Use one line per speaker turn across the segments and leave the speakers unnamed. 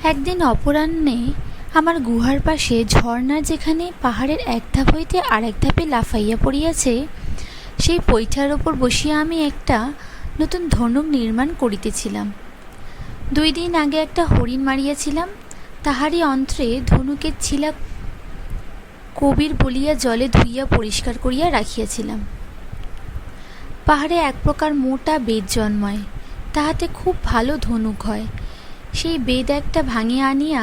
একদিন অপরাহ্নে আমার গুহার পাশে ঝর্ণার যেখানে পাহাড়ের এক ধাপ হইতে আরেক ধাপে লাফাইয়া পড়িয়াছে, সেই পৈঠার ওপর বসিয়া আমি একটা নতুন ধনুক নির্মাণ করিতেছিলাম। 2 দিন আগে একটা হরিণ মারিয়াছিলাম, তাহারই অন্ত্রে ধনুকের ছিলা কবির বলিয়া জলে ধুইয়া পরিষ্কার করিয়া রাখিয়াছিলাম। পাহাড়ে এক প্রকার মোটা বেদ জন্মায়, তাহাতে খুব ভালো ধনুক হয়। সেই বেদ একটা ভাঙিয়া আনিয়া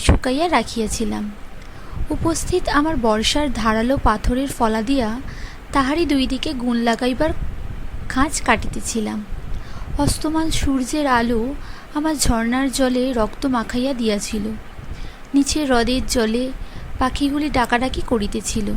শুকাইয়া রাখিয়াছিলাম। উপস্থিত আমার বর্ষার ধারালো পাথরের ফলা দিয়া তাহারই 2 দিকে গুণ লাগাইবার খাঁজ কাটিতেছিলাম। অস্তমান সূর্যের আলো আমার ঝর্ণার জলে রক্ত মাখাইয়া দিয়াছিল। নিচে হ্রদের জলে পাখিগুলি ডাকাডাকি করিতেছিল।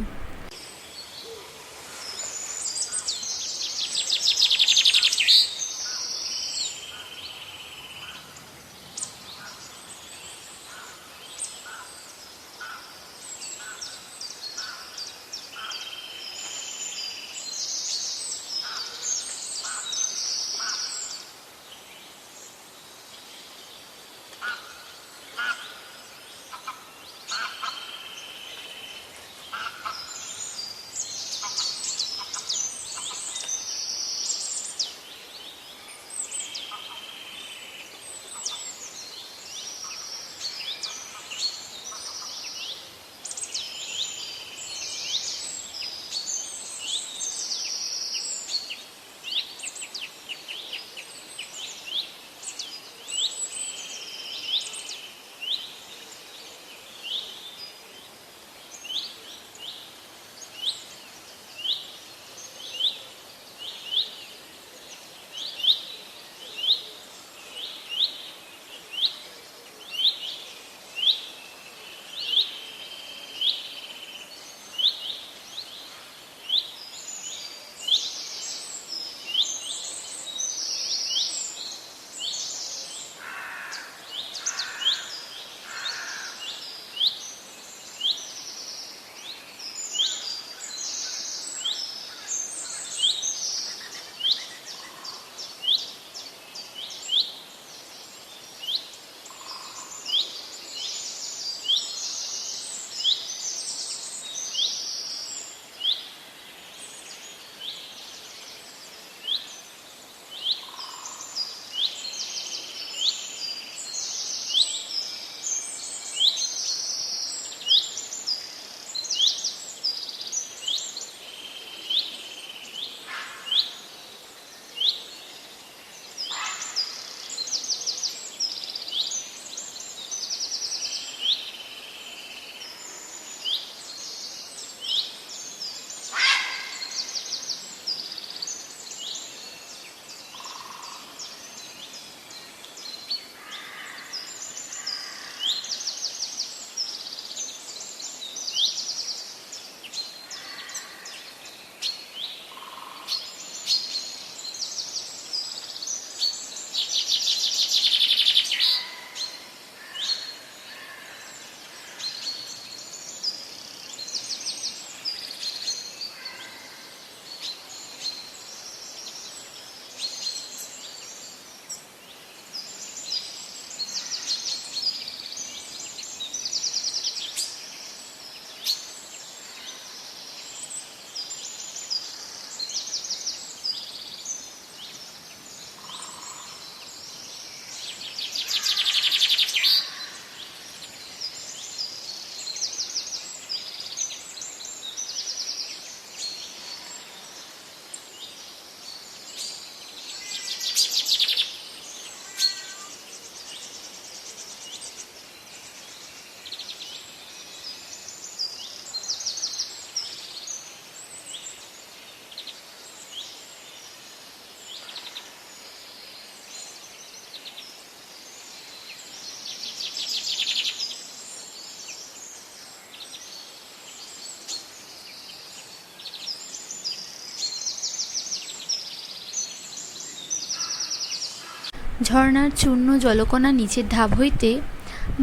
ঝর্ণার চূর্ণ জলকণা নিচের ধাপ হইতে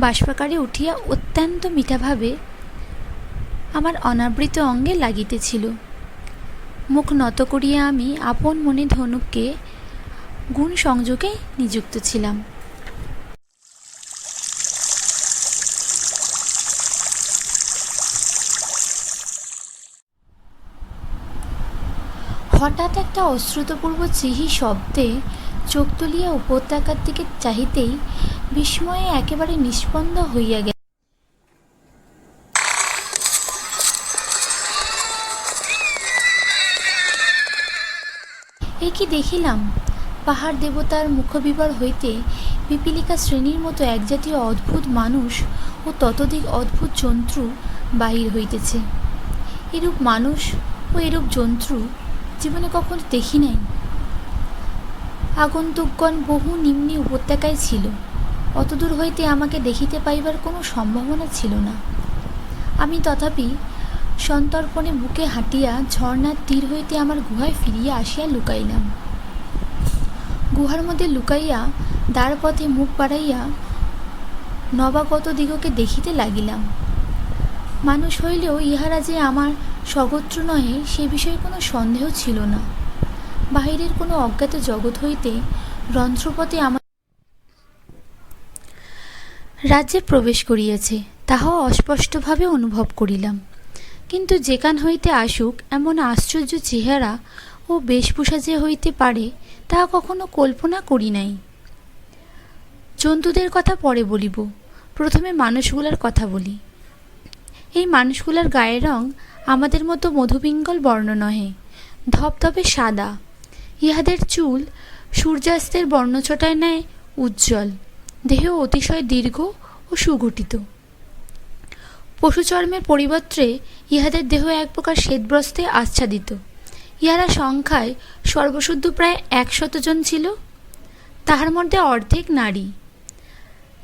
বাষ্পাকারে উঠিয়া অত্যন্ত মিঠাভাবে আমার অনাবৃত অঙ্গে লাগিতেছিল। মুখ নত করিয়া আমি আপন মনে ধনুককে গুণ সংযোগে নিযুক্ত ছিলাম। হঠাৎ একটা অশ্রুতপূর্ব চিহি শব্দে চোখ তুলিয়া উপত্যকার দিকে চাহিতেই বিস্ময়ে একেবারে নিস্পন্দ হইয়া গেল। এ কি দেখিলাম, পাহাড় দেবতার মুখবিবর হইতে পিপীলিকা শ্রেণীর মতো একজাতীয় অদ্ভুত মানুষ ও ততোধিক অদ্ভুত জন্তু বাহির হইতেছে। এরূপ মানুষ ও এরূপ জন্তু জীবনে কখনো দেখি নাই। আগন্তুকগণ বহু নিম্নে উপত্যকায় ছিল, অতদূর হইতে আমাকে দেখিতে পাইবার কোনো সম্ভাবনা ছিল না। আমি তথাপি সন্তর্পণে বুকে হাঁটিয়া ঝর্ণার তীর হইতে আমার গুহায় ফিরিয়া আসিয়া লুকাইলাম। গুহার মধ্যে লুকাইয়া দ্বার পথে মুখ বাড়াইয়া নবাগত দিগকে দেখিতে লাগিলাম। মানুষ হইলেও ইহারা যে আমার স্বগোত্র নহে সে বিষয়ে কোনো সন্দেহ ছিল না। বাহিরের কোনো অজ্ঞাত জগৎ হইতে রন্ধ্রপথে আমার রাজ্যে প্রবেশ করিয়াছে, তাহাও অস্পষ্টভাবে অনুভব করিলাম। কিন্তু যেখান হইতে আসুক এমন আশ্চর্য চেহারা ও বেশভূষা যে হইতে পারে তাহা কখনো কল্পনা করি নাই। জন্তুদের কথা পরে বলিব, প্রথমে মানুষগুলার কথা বলি। এই মানুষগুলার গায়ের রং আমাদের মতো মধুপিঙ্গল বর্ণ নহে, ধপধপে সাদা। ইহাদের চুল সূর্যাস্তের বর্ণছটায় ন্যায় উজ্জ্বল, দেহ অতিশয় দীর্ঘ ও সুগঠিত। পশুচর্মের পরিবর্তে ইহাদের দেহ এক প্রকার শ্বেতবস্ত্রে আচ্ছাদিত। ইহারা সংখ্যায় সর্বশুদ্ধ প্রায় 100 জন ছিল, তাহার মধ্যে অর্ধেক নারী।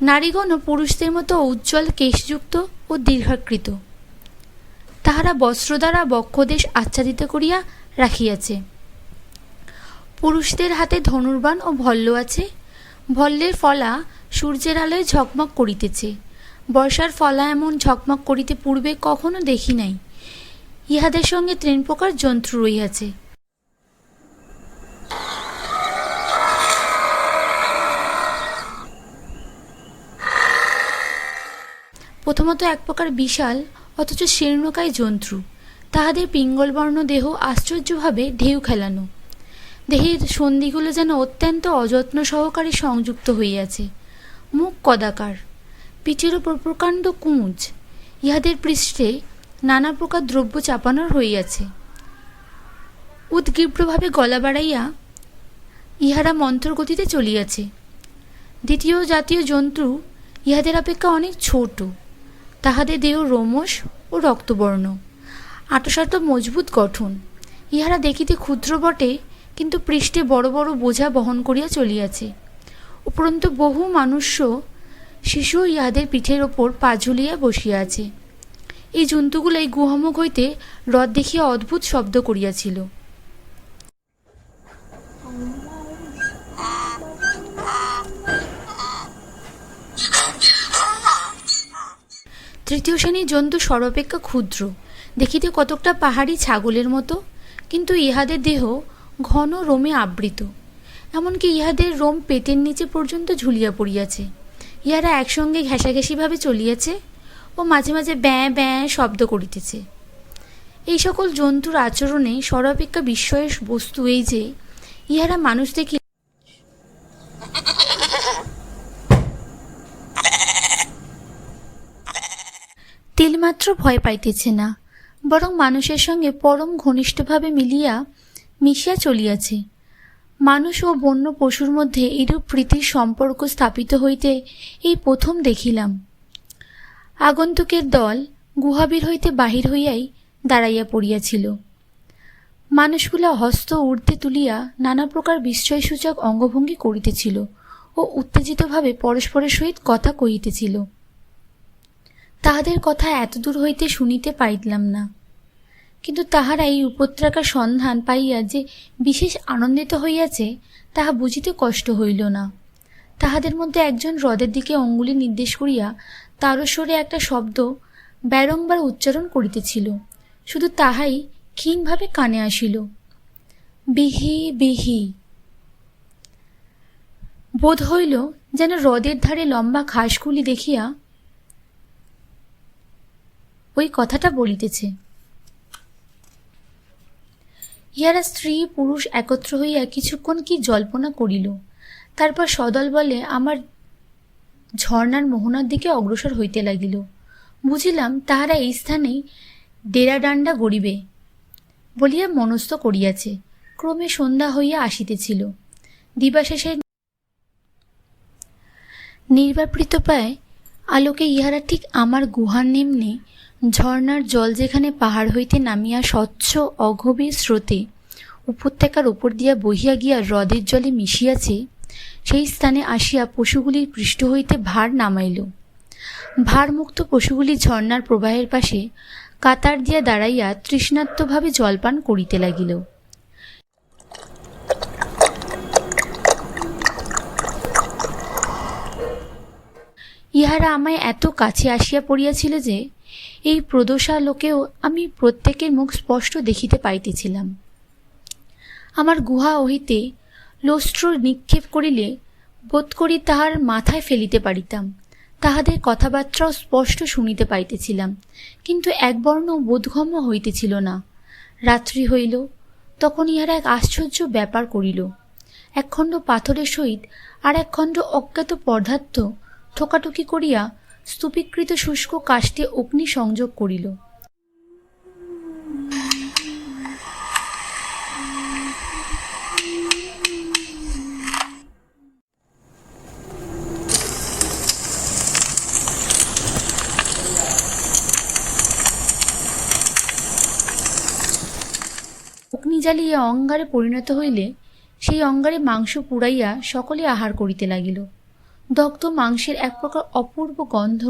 নারীগণও পুরুষদের মতো উজ্জ্বল কেশযুক্ত ও দীর্ঘাকৃত। তাহারা বস্ত্র দ্বারা বক্ষদেশ আচ্ছাদিত করিয়া রাখিয়াছে। পুরুষদের হাতে ধনুর্বাণ ও ভল্ল আছে। ভল্লের ফলা সূর্যের আলোয় ঝকমক করিতেছে। বর্ষার ফলা এমন ঝকমক করিতে পূর্বে কখনো দেখি নাই। ইহাদের সঙ্গে 3 প্রকার জন্তু রহিয়াছে। প্রথমত এক প্রকার বিশাল অথচ শীর্ণকায় জন্তু, তাহাদের পিঙ্গলবর্ণ দেহ আশ্চর্যভাবে ঢেউ খেলানো। দেহের সন্ধিগুলো যেন অত্যন্ত অযত্ন সহকারে সংযুক্ত হইয়াছে। মুখ কদাকার, পিঠের ওপর প্রকাণ্ড কুঁজ। ইহাদের পৃষ্ঠে নানা প্রকার দ্রব্য চাপানোর হইয়াছে। উদ্গীব্রভাবে গলা বাড়াইয়া ইহারা মন্ত্রগতিতে চলিয়াছে। দ্বিতীয় জাতীয় জন্তু ইহাদের অপেক্ষা অনেক ছোট। তাহাদের দেহ রোমশ ও রক্তবর্ণ, আঁটসাঁট মজবুত গঠন। ইহারা দেখিতে ক্ষুদ্র বটে, কিন্তু পৃষ্ঠে বড় বড় বোঝা বহন করিয়া চলিয়াছে। উপরন্তু বহু মনুষ্য শিশু ইহাদের পিঠের ওপর পা ঝুলিয়া বসিয়া আছে। এই জন্তুগুলাই গুহামুখ হইতে হ্রদ দেখিয়া অদ্ভুত শব্দ করিয়াছিল। তৃতীয় শ্রেণীর জন্তু সর্বাপেক্ষা ক্ষুদ্র, দেখিতে কতকটা পাহাড়ি ছাগলের মতো, কিন্তু ইহাদের দেহ ঘন রোমে আবৃত। এমনকি ইহাদের রোম পেটের নিচে পর্যন্ত ঝুলিয়া পড়িয়াছে। ইহারা একসঙ্গে ঘেঁষাঘেঁষিভাবে চলিয়াছে ও মাঝে মাঝে ব্যাঁ ব্যাঁ শব্দ করিতেছে। এই সকল জন্তুর আচরণে সর্বাপেক্ষা বিস্ময়ের বস্তু এই যে ইহারা মানুষ দেখি তিলমাত্র ভয় পাইতেছে না, বরং মানুষের সঙ্গে পরম ঘনিষ্ঠভাবে মিশিয়া চলিয়াছে। মানুষ ও বন্য পশুর মধ্যে এরূপ প্রীতির সম্পর্ক স্থাপিত হইতে এই প্রথম দেখিলাম। আগন্তুকের দল গুহাবীর হইতে বাহির হইয়াই দাঁড়াইয়া পড়িয়াছিল। মানুষগুলা হস্ত ঊর্ধ্বে তুলিয়া নানা প্রকার বিস্ময়সূচক অঙ্গভঙ্গি করিতেছিল ও উত্তেজিতভাবে পরস্পরের সহিত কথা কহিতেছিল। তাহাদের কথা এতদূর হইতে শুনিতে পাইলাম না, কিন্তু তাহারা এই উপত্যকার সন্ধান পাইয়া যে বিশেষ আনন্দিত হইয়াছে তাহা বুঝিতে কষ্ট হইল না। তাহাদের মধ্যে একজন হ্রদের দিকে অঙ্গুলি নির্দেশ করিয়া তারস্বরে একটা শব্দ বারংবার উচ্চারণ করিতেছিল। শুধু তাহাই ক্ষীণভাবে কানে আসিল, বিহি বিহি। বোধ হইল যেন হ্রদের ধারে লম্বা ঘাসগুলি দেখিয়া ওই কথাটা বলিতেছে। ইহারা স্ত্রী পুরুষ একত্র হইয়া কিছুক্ষণ কি জল্পনা করিল, তারপর সদল বলে আমার ঝর্ণার মোহনার দিকে অগ্রসর হইতে লাগিল। বুঝিলাম তাহারা এই স্থানেই ডেরা ডান্ডা গড়িবে বলিয়া মনস্থ করিয়াছে। ক্রমে সন্ধ্যা হইয়া আসিতেছিল। দিবাশেষে নির্বাপৃত প্রায় আলোকে ইহারা ঠিক আমার গুহার নিম্নে ঝর্ণার জল যেখানে পাহাড় হইতে নামিয়া স্বচ্ছ অগভীর স্রোতে উপত্যকার ওপর দিয়া বহিয়া গিয়া হ্রদের জলে মিশিয়াছে, সেই স্থানে আসিয়া পশুগুলির পৃষ্ঠ হইতে ভার নামাইল। ভারমুক্ত পশুগুলি ঝর্ণার প্রবাহের পাশে কাতার দিয়া দাঁড়াইয়া তৃষ্ণার্তভাবে জলপান করিতে লাগিল। ইহারা আমায় এত কাছে আসিয়া পড়িয়াছিল যে এই প্রদোষা লোকেও আমি প্রত্যেকের মুখ স্পষ্ট দেখিতে পাইতেছিলাম। আমার গুহা হইতে লোস্ট্র নিক্ষেপ করিলে বোধ করি তাহার মাথায় ফেলিতে পারিতাম। তাহাদের কথাবার্তাও স্পষ্ট শুনিতে পাইতেছিলাম, কিন্তু একবর্ণ বোধগম্য হইতেছিল না। রাত্রি হইল, তখন ইহারা এক আশ্চর্য ব্যাপার করিল। একখণ্ড পাথরের সহিত আর একখণ্ড অজ্ঞাত পদার্থ ঠোকাঠুকি করিয়া স্তূপীকৃত শুষ্ক কাষ্ঠে অগ্নি সংযোগ করিল। অগ্নি জ্বালিয়া অঙ্গারে পরিণত হইলে সেই অঙ্গারে মাংস পুড়াইয়া সকলে আহার করিতে লাগিল। দগ্ধ মাংসের এক প্রকার অপূর্ব গন্ধ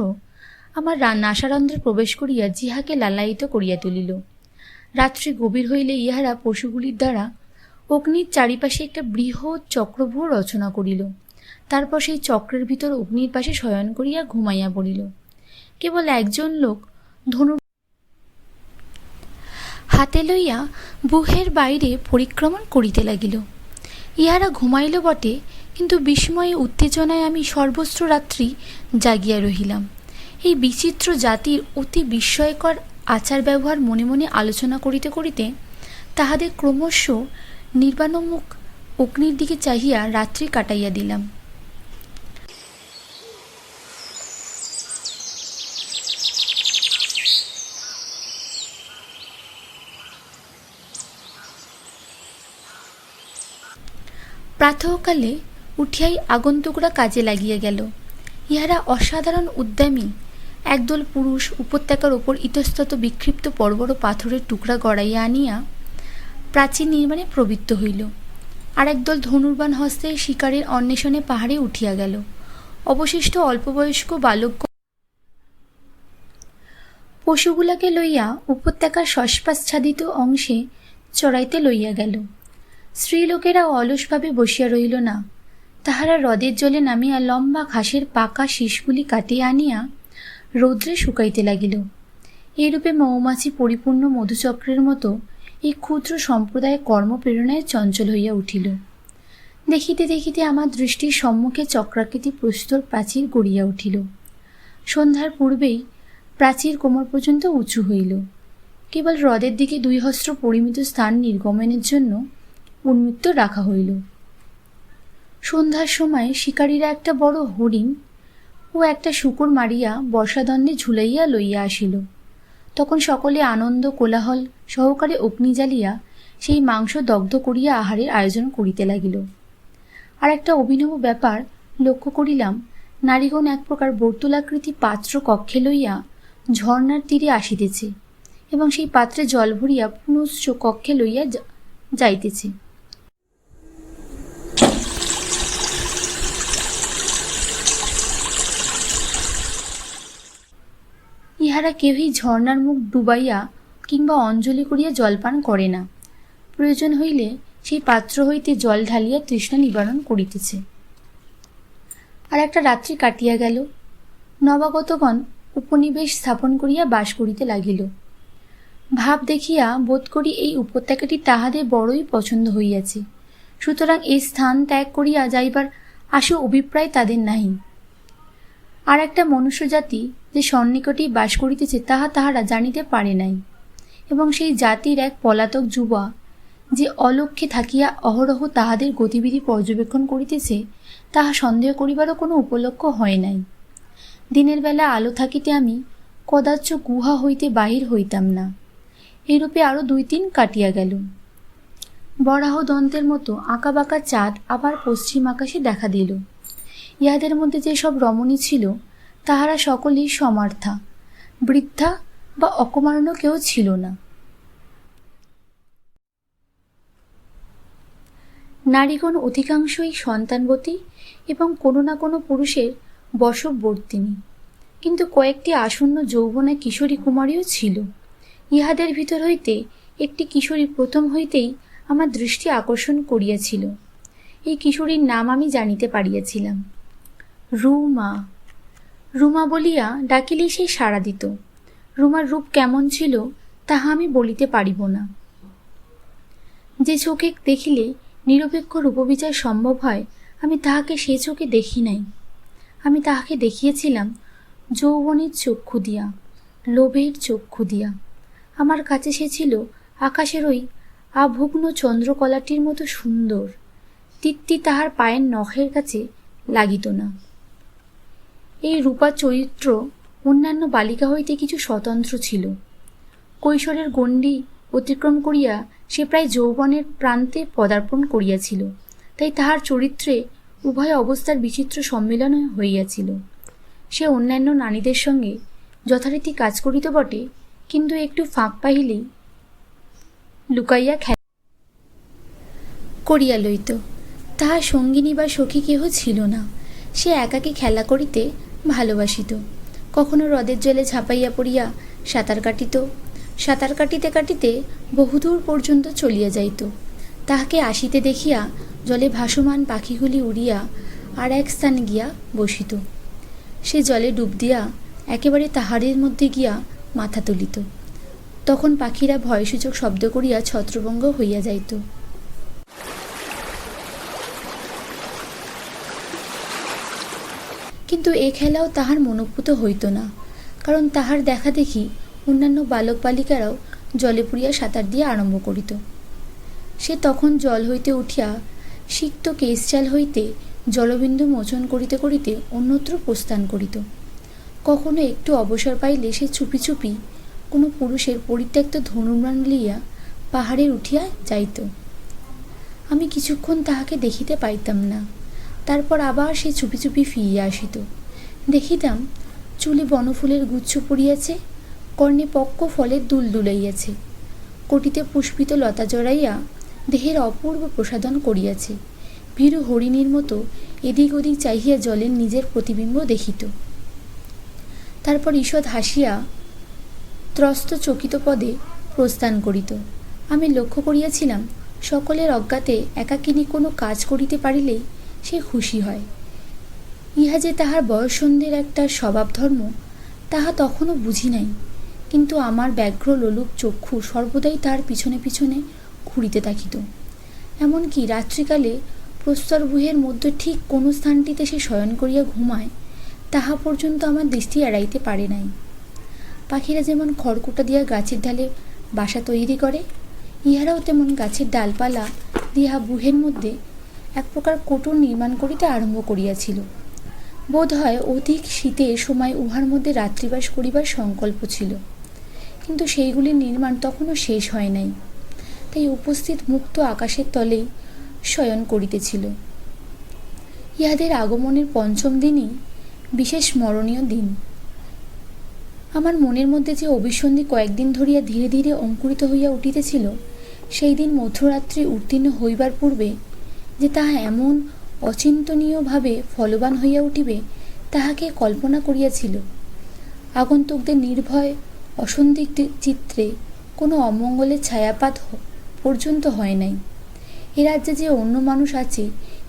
আমার নাসারন্ধ্রে প্রবেশ করিয়া জিহাকে লালায়িত করিয়া তুলিল। রাত্রি গভীর হইলে ইহারা পশুগুলির দ্বারা অগ্নির চারিপাশে একটা বৃহৎ চক্রব্যূহ রচনা করিল। তারপর সেই চক্রের ভিতর অগ্নির পাশে শয়ন করিয়া ঘুমাইয়া পড়িল। কেবল একজন লোক ধনু হাতে লইয়া বুহের বাইরে পরিক্রমণ করিতে লাগিল। ইহারা ঘুমাইল বটে, কিন্তু বিস্ময়ে উত্তেজনায় আমি সর্বস্ত্র রাত্রি জাগিয়া রহিলাম। এই বিচিত্র জাতির অতি বিস্ময়কর আচার ব্যবহার মনে মনে আলোচনা করিতে করিতে তাহাদের ক্রমশ নির্বাণমুখ অগ্নির দিকে চাহিয়া রাত্রি কাটাইয়া দিলাম। প্রাতঃকালে উঠিয়াই আগন্তুকরা কাজে লাগিয়া গেল। ইহারা অসাধারণ উদ্যমী। একদল পুরুষ উপত্যকার ওপর ইতস্তত বিক্ষিপ্ত বড় বড় পাথরের টুকরা গড়াইয়া আনিয়া প্রাচীর নির্মাণে প্রবৃত্ত হইল। আর একদল ধনুর্বাণ হস্তে শিকারের অন্বেষণে পাহাড়ে উঠিয়া গেল। অবশিষ্ট অল্পবয়স্ক বালক পশুগুলাকে লইয়া উপত্যকার শ্বাসপাচ্ছাদিত অংশে চড়াইতে লইয়া গেল। স্ত্রীলোকেরা অলসভাবে বসিয়া রহিল না। তাহারা হ্রদের জলে নামিয়া লম্বা ঘাসের পাকা শীষগুলি কাটিয়া আনিয়া রৌদ্রে শুকাইতে লাগিল। এইরূপে মৌমাছি পরিপূর্ণ মধুচক্রের মতো এই ক্ষুদ্র সম্প্রদায় কর্মপ্রেরণায় চঞ্চল হইয়া উঠিল। দেখিতে দেখিতে আমার দৃষ্টির সম্মুখে চক্রাকৃতি প্রস্তর প্রাচীর গড়িয়া উঠিল। সন্ধ্যার পূর্বেই প্রাচীর কোমর পর্যন্ত উঁচু হইল। কেবল হ্রদের দিকে 2 হস্ত পরিমিত স্থান নির্গমনের জন্য উন্মুক্ত রাখা হইল। সন্ধ্যার সময় শিকারীরা একটা বড় হরিণ ও একটা শূকর মারিয়া বর্ষাদণ্ডে ঝুলাইয়া লইয়া আসিল। তখন সকলে আনন্দ কোলাহল সহকারে অগ্নি জ্বালিয়া সেই মাংস দগ্ধ করিয়া আহারের আয়োজন করিতে লাগিল। আর একটা অভিনব ব্যাপার লক্ষ্য করিলাম। নারীগণ এক প্রকার বর্তুলাকৃতি পাত্র কক্ষে লইয়া ঝর্ণার তীরে আসিতেছে এবং সেই পাত্রে জল ভরিয়া পুনশ্চ কক্ষে লইয়া যাইতেছে। ইহারা কেউই ঝর্ণার মুখ ডুবাইয়া কিংবা অঞ্জলি করিয়া জলপান করে না। প্রয়োজন হইলে সেই পাত্র হইতে জল ঢালিয়া তৃষ্ণা নিবারণ করিতেছে। আর একটা রাত্রি কাটিয়া গেল। নবাগতগণ উপনিবেশ স্থাপন করিয়া বাস করিতে লাগিল। ভাব দেখিয়া বোধ করি এই উপত্যকাটি তাহাদের বড়ই পছন্দ হইয়াছে। সুতরাং এই স্থান ত্যাগ করিয়া যাইবার আশু অভিপ্রায় তাদের নাহি। আর একটা মনুষ্য জাতি যে সন্নিকটেই বাস করিতেছে তাহা তাহারা জানিতে পারে নাই, এবং সেই জাতির এক পলাতক যুবা যে অলক্ষ্যে থাকিয়া অহরহ তাহাদের গতিবিধি পর্যবেক্ষণ করিতেছে, তাহা সন্দেহ করিবারও কোনো উপলক্ষ হয় নাই। দিনের বেলা আলো থাকিতে আমি কদাচ গুহা হইতে বাহির হইতাম না। এইরূপে আরও 2-3 কাটিয়া গেল। বরাহ দন্তের মতো আঁকাবাঁকা চাঁদ আবার পশ্চিম আকাশে দেখা দিল। ইহাদের মধ্যে যে সব রমণী ছিল, তাহারা সকলেই সমার্থা, বৃদ্ধা বা অকমান্য কেউ ছিল না। নারীগণ অধিকাংশই সন্তানবতী এবং কোনো না কোনো পুরুষের বশবর্তিনী, কিন্তু কয়েকটি আসন্ন যৌবনা কিশোরী কুমারীও ছিল। ইহাদের ভিতর হইতে একটি কিশোরী প্রথম হইতেই আমার দৃষ্টি আকর্ষণ করিয়াছিল। এই কিশোরীর নাম আমি জানিতে পারিয়াছিলাম, রুমা। রুমা বলিয়া ডাকিলেই সে সাড়া দিত। রুমার রূপ কেমন ছিল তাহা আমি বলিতে পারিব না। যে চোখে দেখিলে নিরপেক্ষ রূপবিচার সম্ভব হয়, আমি তাহাকে সে চোখে দেখি নাই। আমি তাহাকে দেখিয়েছিলাম যৌবনের চক্ষু দিয়া, লোভের চক্ষু দিয়া। আমার কাছে সে ছিল আকাশের ওই আভুগ্ন চন্দ্রকলাটির মতো সুন্দর। তীরটি তাহার পায়ের নখের কাছে লাগিত না। এই রূপা চরিত্র অন্যান্য বালিকা হইতে কিছু স্বতন্ত্র ছিল। কৈশোরের গণ্ডি অতিক্রম করিয়া সে প্রায় যৌবনের প্রান্তে পদার্পণ করিয়াছিল, তাই তাহার চরিত্রে উভয় অবস্থার বিচিত্র সম্মিলন হইয়াছিল। সে অন্যান্য নারীদের সঙ্গে যথারীতি কাজ করিত বটে, কিন্তু একটু ফাঁক পাইলেই লুকাইয়া খেলা করিয়া লইত। তাহার সঙ্গিনী বা সখী কেহ ছিল না। সে একাকী খেলা করিতে ভালোবাসিত। কখনো হ্রদের জলে ঝাঁপাইয়া পড়িয়া সাঁতার কাটিত। সাঁতার কাটিতে কাটিতে বহুদূর পর্যন্ত চলিয়া যাইত। তাহাকে আসিতে দেখিয়া জলে ভাসমান পাখিগুলি উড়িয়া আর এক স্থানে গিয়া বসিত। সে জলে ডুব দিয়া একেবারে তাহারের মধ্যে গিয়া মাথা তুলিত। তখন পাখিরা ভয়সূচক শব্দ করিয়া ছত্রভঙ্গ হইয়া যাইত। কিন্তু এ খেলাও তাহার মনোপুত হইত না, কারণ তাহার দেখা দেখি অন্যান্য বালক বালিকারাও জলে পড়িয়া সাঁতার দিয়া আরম্ভ করিত। সে তখন জল হইতে উঠিয়া সিক্ত কেশচাল হইতে জলবিন্দু মোচন করিতে করিতে অন্যত্র প্রস্থান করিত। কখনো একটু অবসর পাইলে সে চুপি চুপি কোনো পুরুষের পরিত্যক্ত ধনুর্বাণ লইয়া পাহাড়ে উঠিয়া যাইত। আমি কিছুক্ষণ তাহাকে দেখিতে পাইতাম না। তারপর আবার সে চুপি চুপি ফিরিয়া আসিত। দেখিতাম চুলে বনফুলের গুচ্ছ পড়িয়াছে, কর্ণে পক্ক ফলের দুল দুলাইয়াছে, কোটিতে পুষ্পিত লতা জড়াইয়া দেহের অপূর্ব প্রসাদন করিয়াছে। ভীরু হরিণীর মতো এদিক ওদিক চাহিয়া জলের নিজের প্রতিবিম্ব দেখিত। তারপর ঈষৎ হাসিয়া ত্রস্ত চকিত পদে প্রস্থান করিত। আমি লক্ষ্য করিয়াছিলাম, সকলের অজ্ঞাতে একাকিনী কোনো কাজ করিতে পারিলেই সে খুশি হয়। ইহা যে তাহার বয়ঃসন্ধির একটা স্বভাব ধর্ম, তাহা তখনও বুঝি নাই। কিন্তু আমার ব্যগ্র লোলুপ চক্ষু সর্বদাই তার পিছনে পিছনে ঘুরিতে থাকিত। এমনকি রাত্রিকালে প্রস্তরভূহের মধ্যে ঠিক কোন স্থানটিতে সে শয়ন করিয়া ঘুমায়, তাহা পর্যন্ত আমার দৃষ্টি এড়াইতে পারে নাই। পাখিরা যেমন খড়কুটা দিয়া গাছের ঢালে বাসা তৈরি করে, ইহারাও তেমন গাছের ডালপালা দিয়া বুহের মধ্যে এক প্রকার কোটর নির্মাণ করিতে আরম্ভ করিয়াছিল। বোধ হয় অধিক শীতের সময় উহার মধ্যে রাত্রিবাস করিবার সংকল্প ছিল, কিন্তু সেইগুলির নির্মাণ তখনও শেষ হয় নাই, তাই উপস্থিত মুক্ত আকাশের তলেই শয়ন করিতেছিল। ইহাদের আগমনের পঞ্চম দিনই বিশেষ স্মরণীয় দিন। আমার মনের মধ্যে যে অভিসন্ধি কয়েকদিন ধরিয়া ধীরে ধীরে অঙ্কুরিত হইয়া উঠিতেছিল, সেই দিন মধ্যরাত্রি উত্তীর্ণ হইবার পূর্বে যে তাহা এমন অচিন্তনীয়ভাবে ফলবান হইয়া উঠিবে, তাহাকে কল্পনা করিয়াছিল। আগন্তুকদের নির্ভয় অসন্দিগ্ধ চিত্রে কোনো অমঙ্গলের ছায়াপাত পর্যন্ত হয় নাই। এ রাজ্যে যে অন্য মানুষ আছে,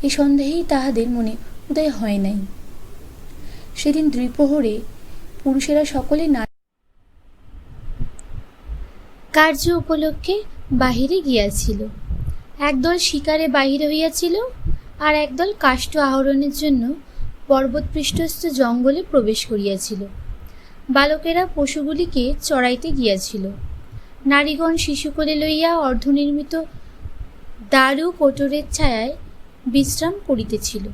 এ সন্দেহেই তাহাদের মনে উদয় হয় নাই। সেদিন দ্বিপ্রহরে পুরুষেরা সকলে কার্য উপলক্ষে বাহিরে গিয়াছিল। একদল শিকারে বাহির হইয়াছিল, আর একদল কাষ্ঠ আহরণের জন্য পর্বতপৃষ্ঠস্থ জঙ্গলে প্রবেশ করিয়াছিল। বালকেরা পশুগুলিকে চড়াইতে গিয়াছিল। নারীগণ শিশুকোলে লইয়া অর্ধনির্মিত দারু কোটরের ছায়ায় বিশ্রাম করিতেছিল।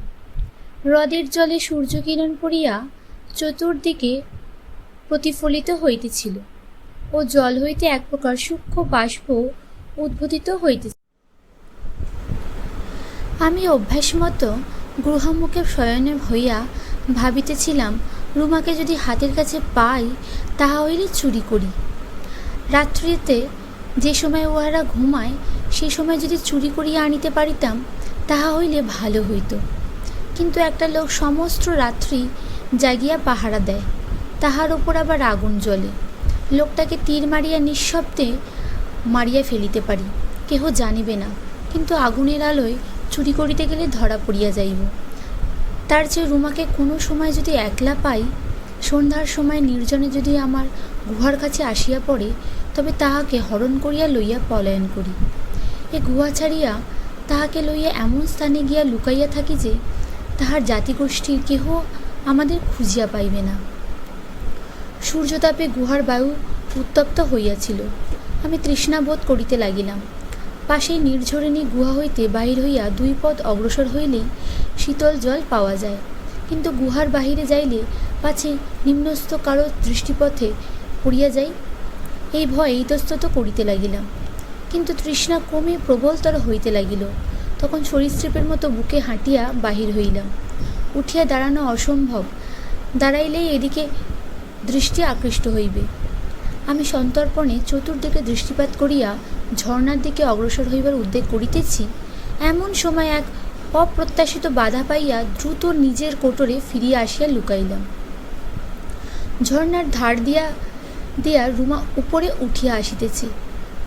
হ্রদের জলে সূর্যকিরণ পড়িয়া চতুর্দিকে প্রতিফলিত হইতেছিল ও জল হইতে এক প্রকার সূক্ষ্ম বাষ্প উদ্ভূত হইতেছিল। আমি অভ্যাসমতো গৃহমুখে শয়নে হইয়া ভাবিতেছিলাম, রুমাকে যদি হাতের কাছে পাই তাহা হইলে চুরি করি। রাত্রিতে যে সময় উহারা ঘুমায় সে সময় যদি চুরি করিয়া আনিতে পারিতাম তাহা হইলে ভালো হইত। কিন্তু একটা লোক সমস্ত রাত্রি জাগিয়া পাহারা দেয়, তাহার ওপর আবার আগুন জ্বলে। লোকটাকে তীর মারিয়া নিঃশব্দে মারিয়া ফেলিতে পারি, কেহ জানিবে না, কিন্তু আগুনের আলোয় চুরি করিতে গেলে ধরা পড়িয়া যাইব। তার চেয়ে রুমাকে কোনো সময় যদি একলা পাই, সন্ধ্যার সময় নির্জনে যদি আমার গুহার কাছে আসিয়া পড়ে, তবে তাহাকে হরণ করিয়া লইয়া পলায়ন করি। এ গুহা ছাড়িয়া তাহাকে লইয়া এমন স্থানে গিয়া লুকাইয়া থাকি যে তাহার জাতিগোষ্ঠীর কেহ আমাদের খুঁজিয়া পাইবে না। সূর্যতাপে গুহার বায়ু উত্তপ্ত হইয়াছিল। আমি তৃষ্ণাবোধ করিতে লাগিলাম। পাশেই নির্ঝরিণী গুহা হইতে বাহির হইয়া 2 পদ অগ্রসর হইলেই শীতল জল পাওয়া যায়, কিন্তু গুহার বাহিরে যাইলে পাছে নিম্নস্থ কারো দৃষ্টিপথে পড়িয়া যাই, এই ভয় ইতস্তত করিতে লাগিলাম। কিন্তু তৃষ্ণা ক্রমে প্রবলতর হইতে লাগিল। তখন সরীসৃপের মতো বুকে হাঁটিয়া বাহির হইলাম। উঠিয়া দাঁড়ানো অসম্ভব, দাঁড়াইলেই এদিকে দৃষ্টি আকৃষ্ট হইবে। আমি সন্তর্পণে চতুর্দিকে দৃষ্টিপাত করিয়া ঝর্ণার দিকে অগ্রসর হইবার উদ্যোগ করিতেছি, এমন সময় এক অপ্রত্যাশিত বাধা পাইয়া দ্রুত নিজের কোটরে ফিরিয়া আসিয়া লুকাইলাম। ঝর্ণার ধার দিয়া দিয়া রুমা উপরে উঠিয়া আসিতেছে।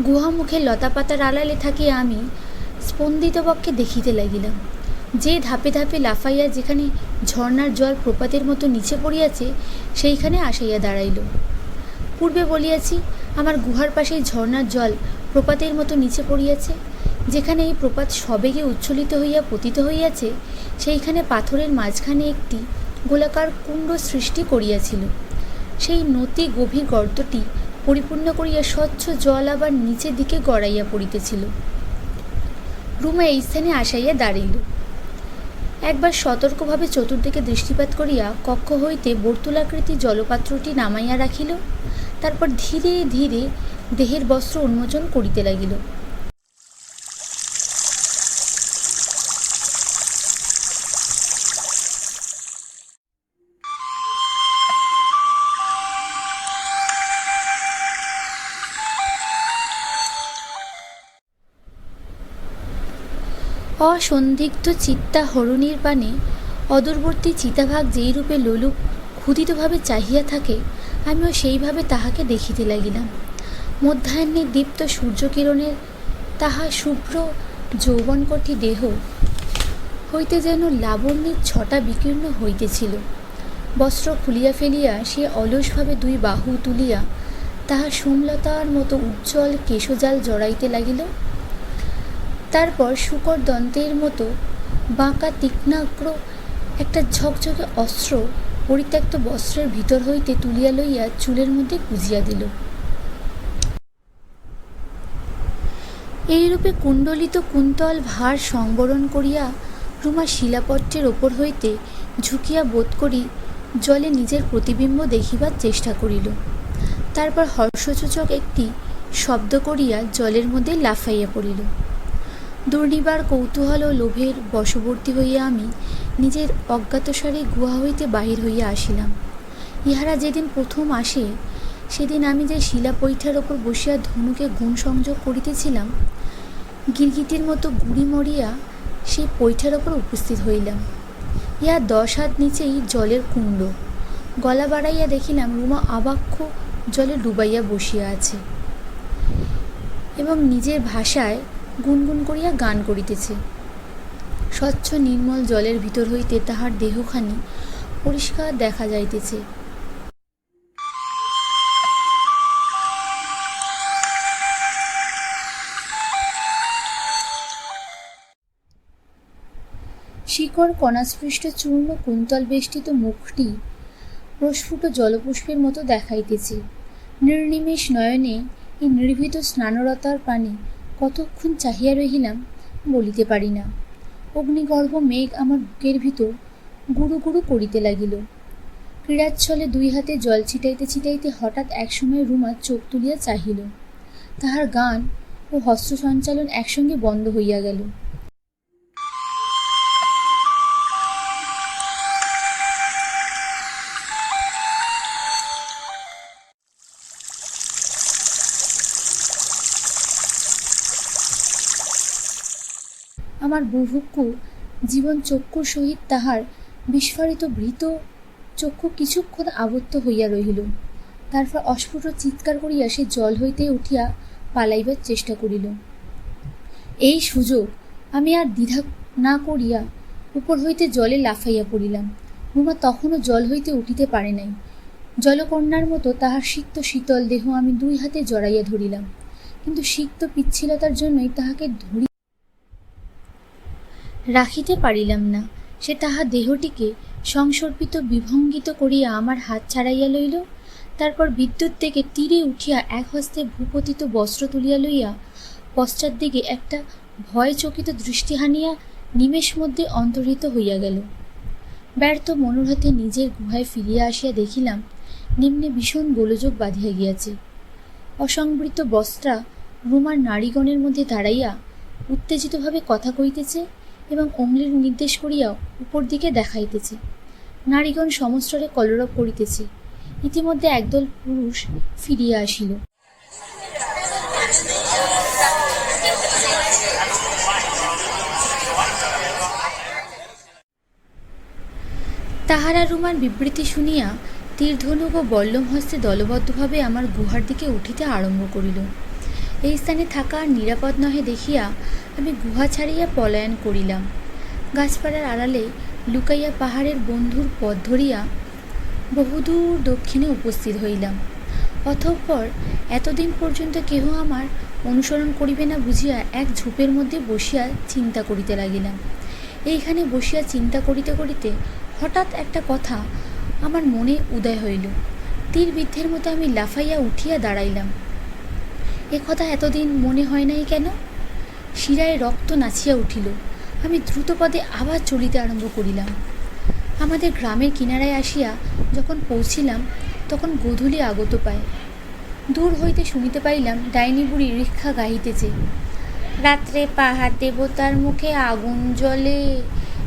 গুহামুখে লতাপাতার আড়ালে থাকিয়া আমি স্পন্দিতবক্ষে দেখিতে লাগিলাম। যে ধাপে ধাপে লাফাইয়া যেখানে ঝর্ণার জল প্রপাতের মতো নিচে পড়িয়াছে সেইখানে আসিয়া দাঁড়াইল। পূর্বে বলিয়াছি আমার গুহার পাশেই ঝর্ণার জল প্রপাতের মতো নিচে পড়িয়াছে। যেখানে এই প্রপাত সবেগে উচ্ছ্বলিত হইয়া পতিত হইয়াছে সেইখানে পাথরের মাঝখানে একটি গোলাকার কুণ্ড সৃষ্টি করিয়াছিল। সেই নতি গভীর গর্তটি পরিপূর্ণ করিয়া স্বচ্ছ জল আবার নিচের দিকে গড়াইয়া পড়িতেছিল। রুমা এই স্থানে আসাইয়া দাঁড়াইল। একবার সতর্কভাবে চতুর্দিকে দৃষ্টিপাত করিয়া কক্ষ হইতে বর্তুলাকৃতি জলপাত্রটি নামাইয়া রাখিল। তারপর ধীরে ধীরে দেহের বস্ত্র উন্মোচন করিতে লাগিল। অসন্দিগ্ধ চিত্তা হরণীর পানে অদূরবর্তী চিতাভাগ যেই রূপে লোলুপ ক্ষুধিতভাবে চাহিয়া থাকে, আমিও সেইভাবে তাহাকে দেখিতে লাগিলাম। মধ্যাহ্নে দীপ্ত সূর্যকিরণের তাহা শুভ্র যৌবনকটি দেহ হইতে যেন লাবণ্যের ছটা বিকীর্ণ হইতেছিল। বস্ত্র খুলিয়া ফেলিয়া সে অলসভাবে 2 বাহু তুলিয়া তাহা সোমলতার মতো উজ্জ্বল কেশজাল জড়াইতে লাগিল। তারপর শুকর দন্তের মতো বাঁকা তীক্ষ্ণাগ্র একটা ঝকঝকে অস্ত্র পরিত্যক্ত বস্ত্রের ভিতর হইতে তুলিয়া লইয়া চুলের মধ্যে গুজিয়া দিল। এইরূপে কুণ্ডলিত কুন্তল ভার সংবরণ করিয়া রুমা শিলাপট্টের ওপর হইতে ঝুঁকিয়া বোধ করি জলে নিজের প্রতিবিম্ব দেখিবার চেষ্টা করিল। তারপর হর্ষসূচক একটি শব্দ করিয়া জলের মধ্যে লাফাইয়া পড়িল। দুর্নিবার কৌতূহল ও লোভের বশবর্তী হইয়া আমি নিজের অজ্ঞাতসারে গুহা হইতে বাহির হইয়া আসিলাম। ইহারা যেদিন প্রথম আসে সেদিন আমি যে শিলাপৈঠার ওপর বসিয়া ধনুকে গুণ সংযোগ করিতেছিলাম, গিরগিটির মতো গুড়ি মরিয়া সেই পৈঠার ওপর উপস্থিত হইলাম। ইহা 10 হাত নিচেই জলের কুণ্ড। গলা বাড়াইয়া দেখিলাম রুমা আবাক্ষ জলে ডুবাইয়া বসিয়া আছে এবং নিজের ভাষায় গুনগুন করিয়া গান করিতেছে। স্বচ্ছ নির্মল জলের ভিতর হইতে তাহার দেহখানি পরিষ্কার দেখা যাইতেছে। শিকড় কণাস্পৃষ্ট চূর্ণ কুন্তল বেষ্টিত মুখটি প্রস্ফুট জলপুষ্পের মতো দেখাইতেছে। নির্নিমেষ নয়নে এই নির্ভীত স্নানরতার পানে কতক্ষণ চাহিয়া রহিলাম, বলিতে পারি না। অগ্নিগর্ভ মেঘ আমার বুকের ভিতর গুরু গুরু করিতে লাগিল। ক্রীড়াচ্ছলে দুই হাতে জল ছিটাইতে ছিটাইতে হঠাৎ একসময় রুমা চোখ তুলিয়া চাহিল। তাহার গান ও হস্ত সঞ্চালন একসঙ্গে বন্ধ হইয়া গেল। আমার বুভুক্ষু জীবন চক্ষুর সহিত তাহার বিস্ফারিত ভৃত চক্ষু কিছুক্ষণ আবদ্ধ হইয়া রহিল। তারপর অস্ফুট চিৎকার করিয়া সে জল হইতে উঠিয়া পালাইবার চেষ্টা করিল। এই সুযোগ আমি আর দ্বিধা না করিয়া উপর হইতে জলে লাফাইয়া পড়িলাম। রুমা তখনও জল হইতে উঠিতে পারে নাই। জলকন্যার মতো তাহার সিক্ত শীতল দেহ আমি দুই হাতে জড়াইয়া ধরিলাম, কিন্তু সিক্ত পিচ্ছিলতার জন্যই তাহাকে রাখিতে পারিলাম না। সে তাহার দেহটিকে সংসর্পিত বিভঙ্গিত করিয়া আমার হাত ছাড়াইয়া লইল। তারপর বিদ্যুৎ থেকে তীরে উঠিয়া এক হস্তে ভূপতিত বস্ত্র তুলিয়া লইয়া পশ্চাৎ দিকে একটা ভয়চকিত দৃষ্টি হানিয়া নিমেষ মধ্যে অন্তর্হিত হইয়া গেল। ব্যর্থ মনোরথে নিজের গুহায় ফিরিয়া আসিয়া দেখিলাম নিম্নে ভীষণ গোলযোগ বাঁধিয়া গিয়াছে। অসংবৃত বস্ত্রা রুমার নারীগণের মধ্যে দাঁড়াইয়া উত্তেজিতভাবে কথা কইতেছে এবং অঙ্গুলির নির্দেশ করিয়া উপর দিকে দেখাইতেছে। নারীগণ সমস্তরে কলরব করিতেছে। ইতিমধ্যে একদল পুরুষ ফিরিয়া আসিল। তাহারা রুমার বিবৃতি শুনিয়া তীরধনুক ও বল্লম হস্তে দলবদ্ধভাবে আমার গুহার দিকে উঠিতে আরম্ভ করিল। এই স্থানে থাকা আর নিরাপদ নহে দেখিয়া আমি গুহা ছাড়িয়া পলায়ন করিলাম। গাছপালার আড়ালে লুকাইয়া পাহাড়ের বন্ধুর পথ ধরিয়া বহুদূর দক্ষিণে উপস্থিত হইলাম। অতঃপর এতদিন পর্যন্ত কেহ আমার অনুসরণ করিবে না বুঝিয়া এক ঝোপের মধ্যে বসিয়া চিন্তা করিতে লাগিলাম। এইখানে বসিয়া চিন্তা করিতে করিতে হঠাৎ একটা কথা আমার মনে উদয় হইল। তীরবিদ্ধের মতো আমি লাফাইয়া উঠিয়া দাঁড়াইলাম। এ কথা এতদিন মনে হয় নাই কেন? শিরায় রক্ত নাচিয়া উঠিল। আমি দ্রুতপদে আবার চলিতে আরম্ভ করিলাম। আমাদের গ্রামের কিনারায় আসিয়া যখন পৌঁছিলাম তখন গোধূলি আগত পায়। দূর হইতে শুনিতে পাইলাম ডাইনি বুড়ি রিক্ষা গাহিতেছে। রাত্রে পাহাড় দেবতার মুখে আগুন জ্বলে,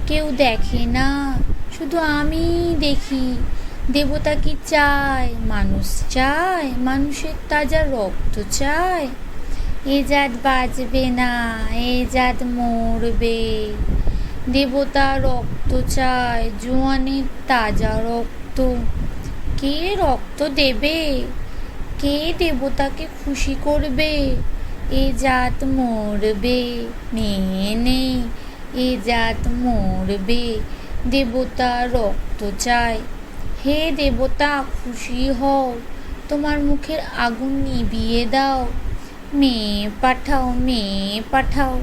কেউ দেখে না, শুধু আমি দেখি। দেবতা কি চায়? মানুষ চায়, মানুষের তাজা রক্ত চায়। এ জাত বাঁচবে না, এ জাত মরবে। দেবতা রক্ত চায়, জোয়ানের তাজা রক্ত। কে রক্ত দেবে? কে দেবতাকে খুশি করবে? এ জাত মরবে, মেয়ে নেই, এ জাত মরবে। দেবতা রক্ত চায়। হে দেবতা, খুশি হও, তোমার মুখের আগুন নিভিয়ে দাও। মেয়ে পাঠাও, মেয়ে পাঠাও।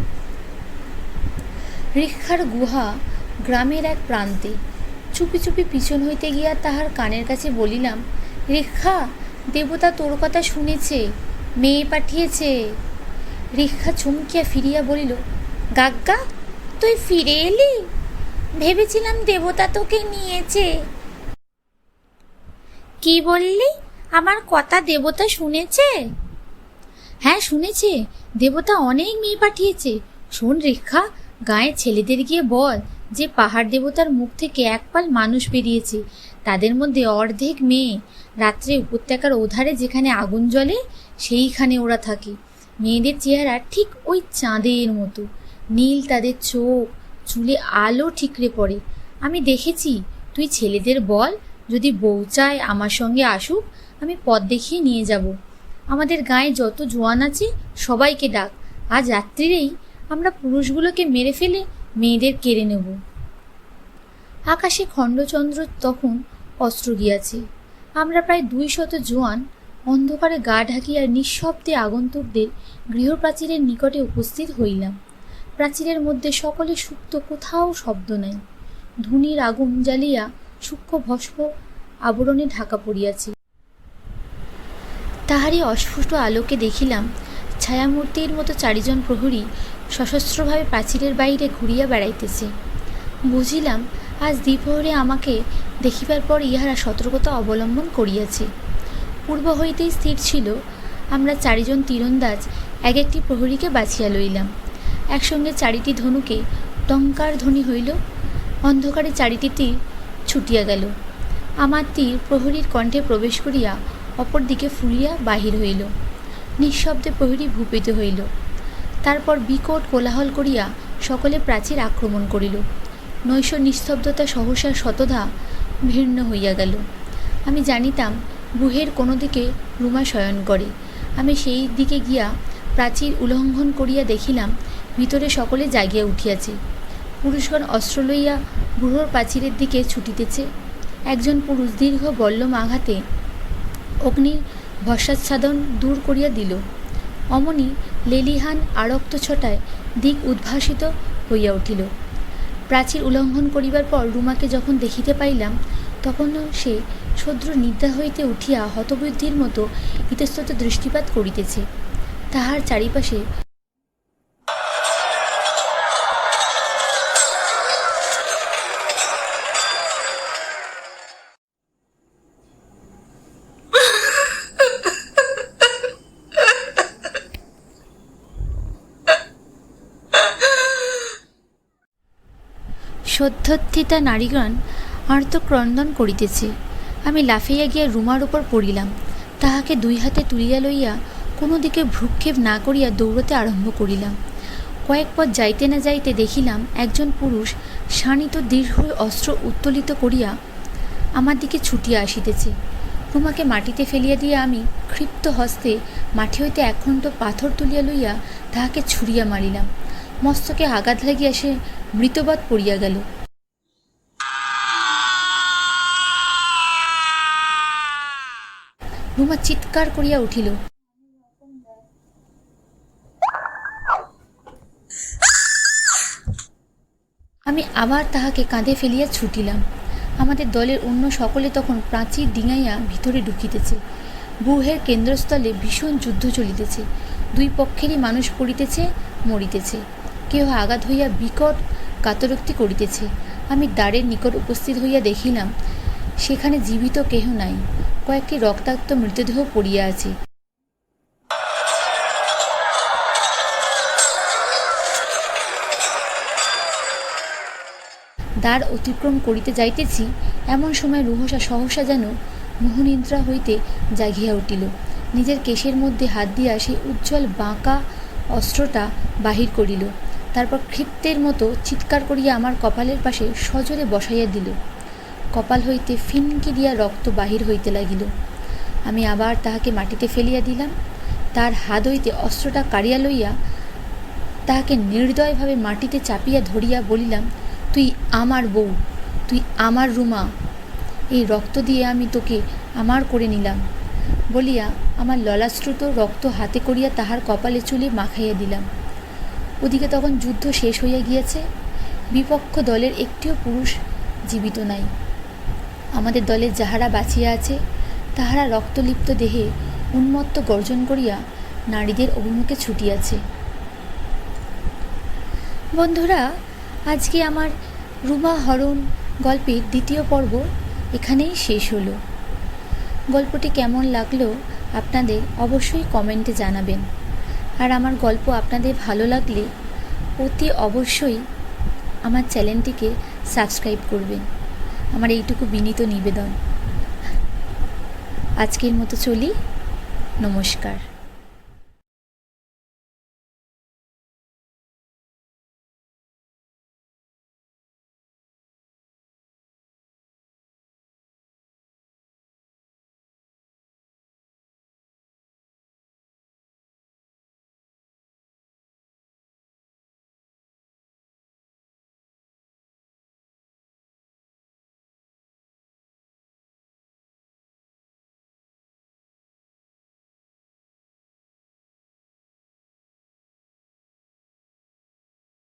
রিক্ষার গুহা গ্রামের এক প্রান্তে। চুপি চুপি পিছন হইতে গিয়া তাহার কানের কাছে বলিলাম, রিক্ষা, দেবতা তোর কথা শুনেছে, মেয়ে পাঠিয়েছে। রিক্ষা চমকিয়া ফিরিয়া বলিল, গাগ্গা, তুই ফিরে এলি? ভেবেছিলাম দেবতা তোকে নিয়েছে। কি বললি? আমার কথা দেবতা শুনেছে? হ্যাঁ, শুনেছে। দেবতা অনেক মেয়ে পাঠিয়েছে। শোন রিক্ষা, গাঁয়ের ছেলেদের গিয়ে বল যে পাহাড় দেবতার মুখ থেকে এক পাল মানুষ বেরিয়েছে, তাদের মধ্যে অর্ধেক মেয়ে। রাত্রে উপত্যকার ওধারে যেখানে আগুন জ্বলে সেইখানে ওরা থাকে। মেয়েদের চেহারা ঠিক ওই চাঁদের মতো, নীল তাদের চোখ, চুলে আলো ঠিকরে পড়ে। আমি দেখেছি। তুই ছেলেদের বল, যদি বউ চায় আমার সঙ্গে আসুক, আমি পথ দেখিয়ে নিয়ে যাব। আমাদের গায়ে যত জোয়ান আছে সবাইকে ডাক। আজ রাত্রিরেই আমরা পুরুষগুলোকে মেরে ফেলে মেয়েদের কেড়ে নেব। আকাশে খণ্ডচন্দ্র তখন অস্ত্র গিয়াছে। আমরা প্রায় 200 জোয়ান অন্ধকারে গা ঢাকিয়া নিঃশব্দে আগন্তুকদের গৃহপ্রাচীরের নিকটে উপস্থিত হইলাম। প্রাচীরের মধ্যে সকলে সুপ্ত, কোথাও শব্দ নাই। ধুনির আগুন জ্বালিয়া সূক্ষ্ম ভস্ম আবরণে ঢাকা পড়িয়াছে। তাহারই অস্ফুট আলোকে দেখিলাম ছায়ামূর্তির মতো 4 জন প্রহরী সশস্ত্রভাবে প্রাচীরের বাইরে ঘুরিয়া বেড়াইতেছে। বুঝিলাম আজ দ্বিপ্রহরে আমাকে দেখিবার পর ইহারা সতর্কতা অবলম্বন করিয়াছে। পূর্ব হইতেই স্থির ছিল আমরা 4 জন তীরন্দাজ এক একটি প্রহরীকে বাছিয়া লইলাম। একসঙ্গে 4টি ধনুকে টঙ্কার ধ্বনি হইল। অন্ধকারে 4টি তীর ছুটিয়া গেল। আমার তীর প্রহরীর কণ্ঠে প্রবেশ করিয়া অপর দিকে ফুরিয়া বাহির হইল। নিঃশব্দে প্রহরী ভূপিত হইল। তারপর বিকট কোলাহল করিয়া সকলে প্রাচীর আক্রমণ করিল। নৈশ নিস্তব্ধতা সহসা শতধা ভিন্ন হইয়া গেল। আমি জানিতাম গুহের কোনো দিকে রুমা শয়ন করে। আমি সেই দিকে গিয়া প্রাচীর উল্লঙ্ঘন করিয়া দেখিলাম ভিতরে সকলে জাগিয়া উঠিয়াছে। পুরুষগণ অস্ত্র লইয়া গুহর প্রাচীরের দিকে ছুটিতেছে। একজন পুরুষ দীর্ঘ বল্লম আঘাতে অগ্নির ভস্মাচ্ছাদন দূর করিয়া দিল। অমনি লেলিহান আরক্ত ছটায় দিক উদ্ভাসিত হইয়া উঠিল। প্রাচীর উল্লঙ্ঘন করিবার পর রুমাকে যখন দেখিতে পাইলাম, তখনও সে সদ্র নিদ্রা হইতে উঠিয়া হতবুদ্ধির মতো ইতস্তত দৃষ্টিপাত করিতেছে। তাহার চারিপাশে সদ্যোত্থিতা নারীগণ আর্তক্রন্দন করিতেছে। আমি লাফাইয়া গিয়া রুমার উপর পড়িলাম। তাহাকে 2 হাতে তুলিয়া লইয়া কোনো দিকে ভ্রুক্ষেপ না করিয়া দৌড়তে আরম্ভ করিলাম। কয়েক পথ যাইতে না যাইতে দেখিলাম একজন পুরুষ শানিত দীর্ঘ অস্ত্র উত্তোলিত করিয়া আমার দিকে ছুটিয়া আসিতেছে। রুমাকে মাটিতে ফেলিয়া দিয়া আমি ক্ষিপ্ত হস্তে মাটি হইতে 1 খণ্ড পাথর তুলিয়া লইয়া তাহাকে ছুঁড়িয়া মারিলাম। মস্তকে আঘাত লাগিয়া সে মৃতবৎ পড়িয়া গেল। রুমা চিৎকার করিয়া উঠিল। আমি আবার তাহাকে কাঁধে ফেলিয়া ছুটিলাম। আমাদের দলের অন্য সকলে তখন প্রাচীর ডিঙাইয়া ভিতরে ঢুকিতেছে। গুহের কেন্দ্রস্থলে ভীষণ যুদ্ধ চলিতেছে। 2 পক্ষেরই মানুষ পড়িতেছে, মরিতেছে। কেহ আঘাত হইয়া বিকট কাতরোক্তি করিতেছে। আমি দ্বারের নিকট উপস্থিত হইয়া দেখিলাম সেখানে জীবিত কেহ নাই। কয়েকটি রক্তাক্ত মৃতদেহ পড়িয়া আছে। দ্বার অতিক্রম করিতে যাইতেছি, এমন সময় রুহসা সহসা যেন মোহনিদ্রা হইতে জাগিয়া উঠিল। নিজের কেশের মধ্যে হাত দিয়া সেই উজ্জ্বল বাঁকা অস্ত্রটা বাহির করিল। তারপর ক্ষিপ্তের মতো চিৎকার করিয়া আমার কপালের পাশে সজোরে বসাইয়া দিল। কপাল হইতে ফিনকি দিয়া রক্ত বাহির হইতে লাগিল। আমি আবার তাহাকে মাটিতে ফেলিয়া দিলাম। তার হাত হইতে অস্ত্রটা কাড়িয়া লইয়া তাহাকে নির্দয়ভাবে মাটিতে চাপিয়া ধরিয়া বলিলাম, তুই আমার বউ, তুই আমার রুমা। এই রক্ত দিয়ে আমি তোকে আমার করে নিলাম বলিয়া আমার ললাশ্রুত রক্ত হাতে করিয়া তাহার কপালে চুলে মাখাইয়া দিলাম। ওদিকে তখন যুদ্ধ শেষ হইয়া গিয়াছে। বিপক্ষ দলের একটিও পুরুষ জীবিত নাই। আমাদের দলের যাহারা বাঁচিয়া আছে তাহারা রক্তলিপ্ত দেহে উন্মত্ত গর্জন করিয়া নারীদের অভিমুখে ছুটিয়াছে। বন্ধুরা, আজকে আমার রুমা হরণ গল্পের 2য় পর্ব এখানেই শেষ হলো। গল্পটি কেমন লাগলো আপনাদের অবশ্যই কমেন্টে জানাবেন। আর আমার গল্প আপনাদের ভালো লাগলে অতি অবশ্যই আমার চ্যানেলটিকে সাবস্ক্রাইব করবেন। আমার এইটুকু বিনীত নিবেদন। আজকের মতো চলি। নমস্কার।